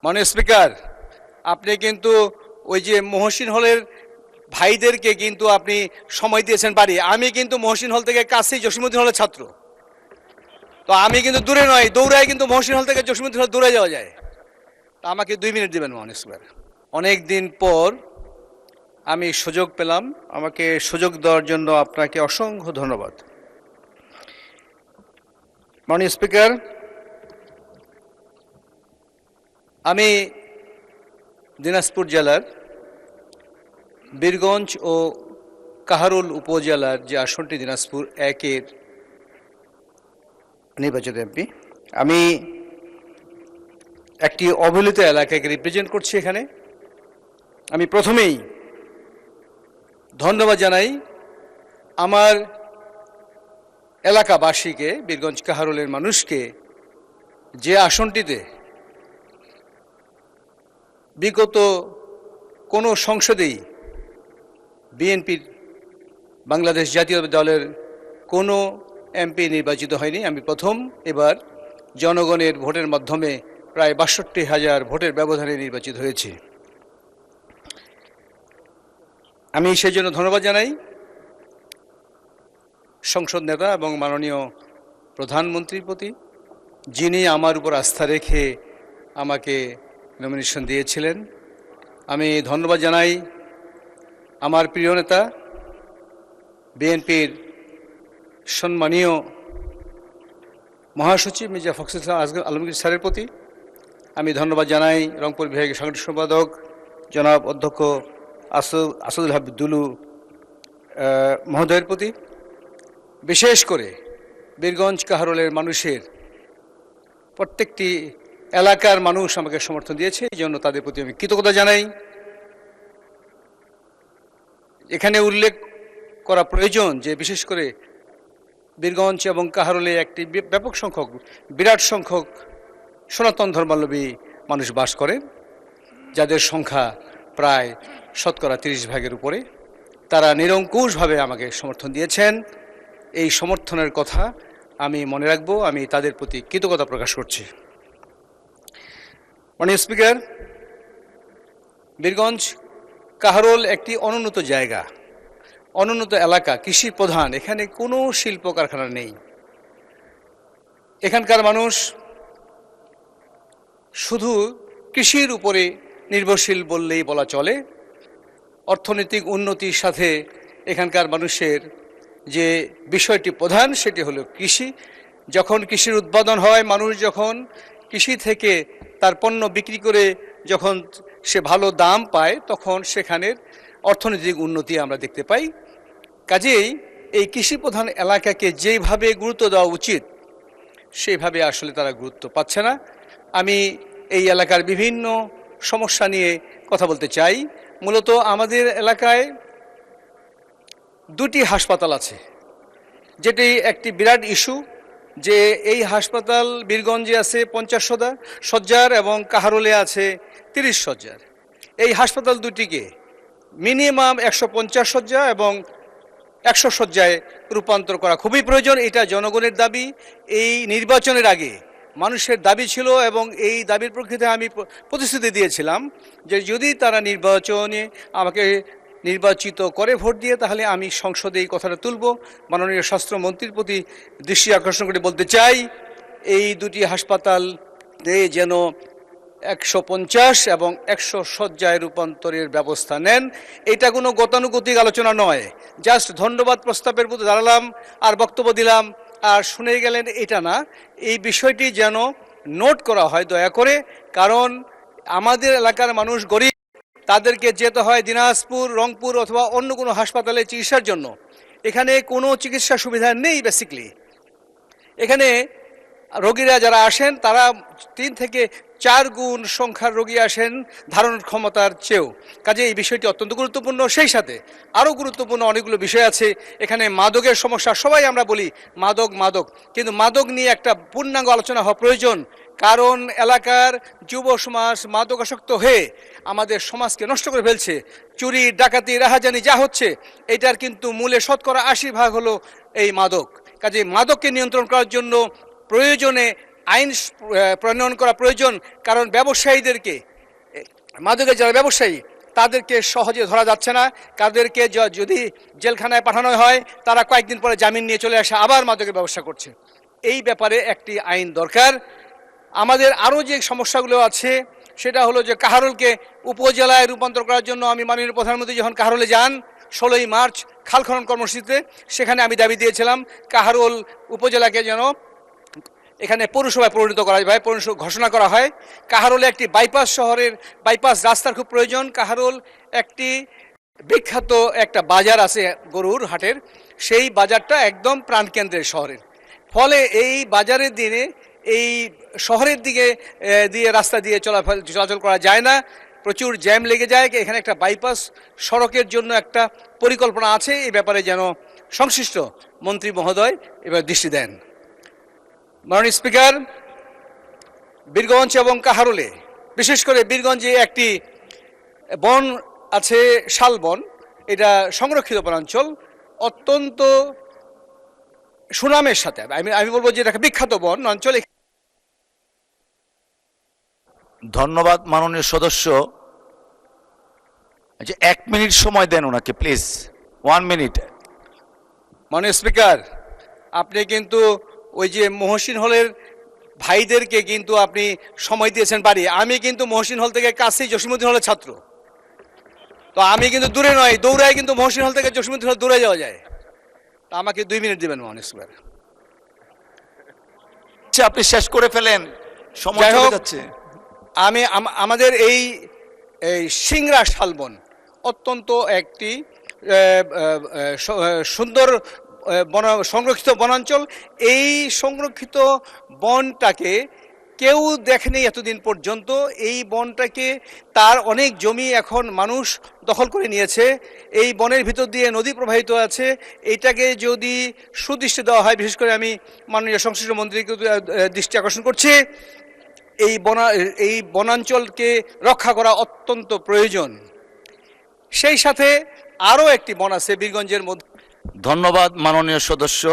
মাননীয় স্পিকার, আপনি কিন্তু ওই যে মহসিন হলের ভাইদেরকে কিন্তু আপনি সময় দিয়েছেন বাড়ি। আমি কিন্তু মহসিন হল থেকে কাছেই জসীমউদ্দিন হলের ছাত্র, তো আমি কিন্তু দূরে নয়, দৌড়ায় কিন্তু মহসিন হল থেকে জসীমউদ্দিন হল দূরে যাওয়া যায়। তা আমাকে 2 মিনিট দিবেন মাননীয় স্পিকার। অনেক দিন পর আমি সুযোগ পেলাম, আমাকে সুযোগ দেওয়ার জন্য আপনাকে অসংখ্য ধন্যবাদ। মাননীয় স্পিকার, আমি দিনাজপুর জেলার বীরগঞ্জ ও কাহারোল উপজেলার যে আসনটি দিনাজপুর 1-এর নির্বাচিত এমপি, আমি একটি অবহেলিত এলাকাকে রিপ্রেজেন্ট করছি এখানে। আমি প্রথমেই ধন্যবাদ জানাই আমার এলাকাবাসীকে, বীরগঞ্জ কাহারোলের মানুষকে, যে আসনটিতে বিগত কোনো সংসদেই বিএনপির বাংলাদেশ জাতীয় দলের কোনো এমপি নির্বাচিত হয়নি। আমি প্রথম এবার জনগণের ভোটের মাধ্যমে প্রায় ৬২,০০০ ভোটের ব্যবধানে নির্বাচিত হয়েছি। আমি সেই জন্য ধন্যবাদ জানাই সংসদ নেতা এবং মাননীয় প্রধানমন্ত্রীর প্রতি, যিনি আমার উপর আস্থা রেখে আমাকে নমিনেশন দিয়েছিলেন। আমি ধন্যবাদ জানাই আমার প্রিয় নেতা বিএনপির সম্মানীয় মহাসচিব মির্জা ফখরুল ইসলাম আলমগীর স্যারের প্রতি। আমি ধন্যবাদ জানাই রংপুর বিভাগীয় সাংগঠনিক সম্পাদক জনাব অধ্যক্ষ আসাদুল হাবিব দুলু মহোদয়ের প্রতি। বিশেষ করে বীরগঞ্জ কাহারোলের মানুষের প্রত্যেকটি এলাকার মানুষ আমাকে সমর্থন দিয়েছে, এই জন্য তাদের প্রতি আমি কৃতজ্ঞতা জানাই। এখানে উল্লেখ করা প্রয়োজন যে বিশেষ করে বীরগঞ্জ এবং কাহারোলে একটি ব্যাপক সংখ্যক, বিরাট সংখ্যক সনাতন ধর্মাবলম্বী মানুষ বাস করে, যাদের সংখ্যা প্রায় 30% উপরে। তারা নিরঙ্কুশভাবে আমাকে সমর্থন দিয়েছেন। এই সমর্থনের কথা আমি মনে রাখব, আমি তাদের প্রতি কৃতজ্ঞতা প্রকাশ করছি। মাননীয় স্পিকার, বীরগঞ্জ কাহারোল একটি অনুন্নত জায়গা, অনুন্নত এলাকা, কৃষি প্রধান। এখানে কোনো শিল্প কারখানা নেই। এখানকার মানুষ শুধু কৃষির উপরে নির্ভরশীল বললেই বলা চলে। অর্থনৈতিক উন্নতির সাথে এখানকার মানুষের যে বিষয়টি প্রধান, সেটি হলো কৃষি। যখন কৃষির উৎপাদন হয়, মানুষ যখন কৃষি থেকে তার পণ্য বিক্রি করে যখন সে ভালো দাম পায়, তখন সেখানের অর্থনৈতিক উন্নতি আমরা দেখতে পাই। কাজেই এই কৃষি প্রধান এলাকাকে যেইভাবে গুরুত্ব দেওয়া উচিত, সেইভাবে আসলে তারা গুরুত্ব পাচ্ছে না। আমি এই এলাকার বিভিন্ন সমস্যা নিয়ে কথা বলতে চাই। মূলত আমাদের এলাকায় 2টি হাসপাতাল আছে, যেটি একটি বিরাট ইস্যু, যে এই হাসপাতাল বীরগঞ্জে আছে 50 শয্যার এবং কাহারোলে আছে 30 শয্যার। এই হাসপাতাল দুটিকে মিনিমাম 150 শয্যা এবং 100 শয্যায় রূপান্তর করা খুবই প্রয়োজন। এটা জনগণের দাবি। এই নির্বাচনের আগে মানুষের দাবি ছিল এবং এই দাবির প্রেক্ষিতে আমি প্রতিশ্রুতি দিয়েছিলাম যে যদি তারা নির্বাচনে আমাকে নির্বাচিত করে ভোট দিয়ে, তাহলে আমি সংসদে এই কথাটা তুলব। মাননীয় স্বাস্থ্যমন্ত্রীর প্রতি দৃষ্টি আকর্ষণ করে বলতে চাই, এই 2টি হাসপাতাল যেন 150 এবং 100 শয্যায় রূপান্তরের ব্যবস্থা নেন। এটা কোনো গতানুগতিক আলোচনা নয়, জাস্ট ধন্যবাদ প্রস্তাবের প্রতি দাঁড়ালাম আর বক্তব্য দিলাম আর শুনে গেলেন, এটা না। এই বিষয়টি যেন নোট করা হয় দয়া করে, কারণ আমাদের এলাকার মানুষ গরিব, তাদেরকে যেতে হয় দিনাজপুর, রংপুর অথবা অন্য কোনো হাসপাতালে চিকিৎসার জন্য। এখানে কোনো চিকিৎসা সুবিধা নেই। বেসিকলি এখানে রোগীরা যারা আসেন, তারা 3 থেকে 4 গুণ সংখ্যার রোগী আসেন ধারণ ক্ষমতার চেয়েও। কাজে এই বিষয়টি অত্যন্ত গুরুত্বপূর্ণ। সেই সাথে আরও গুরুত্বপূর্ণ অনেকগুলো বিষয় আছে। এখানে মাদকের সমস্যা, সবাই আমরা বলি মাদক মাদক, কিন্তু মাদক নিয়ে একটা পূর্ণাঙ্গ আলোচনা হওয়া প্রয়োজন। কারণ এলাকার যুব সমাজ মাদকাসক্ত হয়ে আমাদের সমাজকে নষ্ট করে ফেলছে। চুরি, ডাকাতি, রাহাজানি যা হচ্ছে, এটার কিন্তু মূলে 80% হলো এই মাদক। কাজে মাদককে নিয়ন্ত্রণ করার জন্য প্রয়োজনে আইন প্রণয়ন করা প্রয়োজন, কারণ ব্যবসায়ীদেরকে, মাদকের যারা ব্যবসায়ী তাদেরকে সহজে ধরা যাচ্ছে না। তাদেরকে যদি জেলখানায় পাঠানো হয়, তারা কয়েকদিন পরে জামিন নিয়ে চলে আসে, আবার মাদকের ব্যবসা করছে। এই ব্যাপারে একটি আইন দরকার। আমাদের আরও যে সমস্যাগুলো আছে সেটা হলো যে কাহারোলকে উপজেলায় রূপান্তর করার জন্য আমি মাননীয় প্রধানমন্ত্রী যখন কাহারোলে যান 16ই মার্চ খাল খনন কর্মসূচিতে, সেখানে আমি দাবি দিয়েছিলাম কাহারোল উপজেলাকে যেন এখানে পৌরসভায় পরিণত করা হয়, পৌরসভা ঘোষণা করা হয়। কাহারোলে একটি বাইপাস শহরের বাইপাস রাস্তার খুব প্রয়োজন। কাহারোল একটি বিখ্যাত একটা বাজার আছে গরুর হাটের, সেই বাজারটা একদম প্রাণকেন্দ্রের শহরের। ফলে এই বাজারের দিনে এই শহরের দিকে দিয়ে রাস্তা দিয়ে চলাচল করা যায় না, প্রচুর জ্যাম লেগে যায়। এখানে একটা বাইপাস সড়কের জন্য একটা পরিকল্পনা আছে, এই ব্যাপারে যেন সংশ্লিষ্ট মন্ত্রী মহোদয় এবার দৃষ্টি দেন। মাননীয় স্পিকার, বীরগঞ্জ এবং কাহারোলে, বিশেষ করে বীরগঞ্জে একটি বন আছে শালবন, এটা সংরক্ষিত বনাঞ্চল, অত্যন্ত সুনামের সাথে আমি বলবো যে এটা বিখ্যাত বন অঞ্চল। ধন্যবাদ মাননীয় সদস্য। যে 1 মিনিট সময় দেন ওনাকে প্লিজ, 1 মিনিট। মাননীয় স্পিকার, আপনি কিন্তু ওই যে মহসিন হলের ভাইদেরকে কিন্তু আপনি সময় দিয়েছেন বাড়ি। আমি কিন্তু মহসিন হল থেকে কাছেই জসীমউদ্দিন হলের ছাত্র, তো আমি কিন্তু দূরে নয়, দৌড়ায় কিন্তু মহসিন হল থেকে জসীমউদ্দিন হল দৌড়ে যাওয়া যায়। তা আমাকে 2 মিনিট দিবেন মাননীয় স্পিকার। আচ্ছা, আপনি শেষ করে ফেলেন, সময় চলে যাচ্ছে। আমি আমাদের এই সিংড়া শালবন অত্যন্ত একটি সুন্দর সংরক্ষিত বনাঞ্চল। এই সংরক্ষিত বনটাকে কেউ দেখেনি এতদিন পর্যন্ত। এই বনটাকে, তার অনেক জমি এখন মানুষ দখল করে নিয়েছে। এই বনের ভিতর দিয়ে নদী প্রবাহিত আছে। এইটাকে যদি সুদৃষ্টি দেওয়া হয়, বিশেষ করে আমি মাননীয় সংশ্লিষ্ট মন্ত্রীকে দৃষ্টি আকর্ষণ করছি, এই বনাঞ্চলকে রক্ষা করা অত্যন্ত প্রয়োজন। সেই সাথে আরও একটি বন আছে বীরগঞ্জের মধ্যে। ধন্যবাদ মাননীয় সদস্য।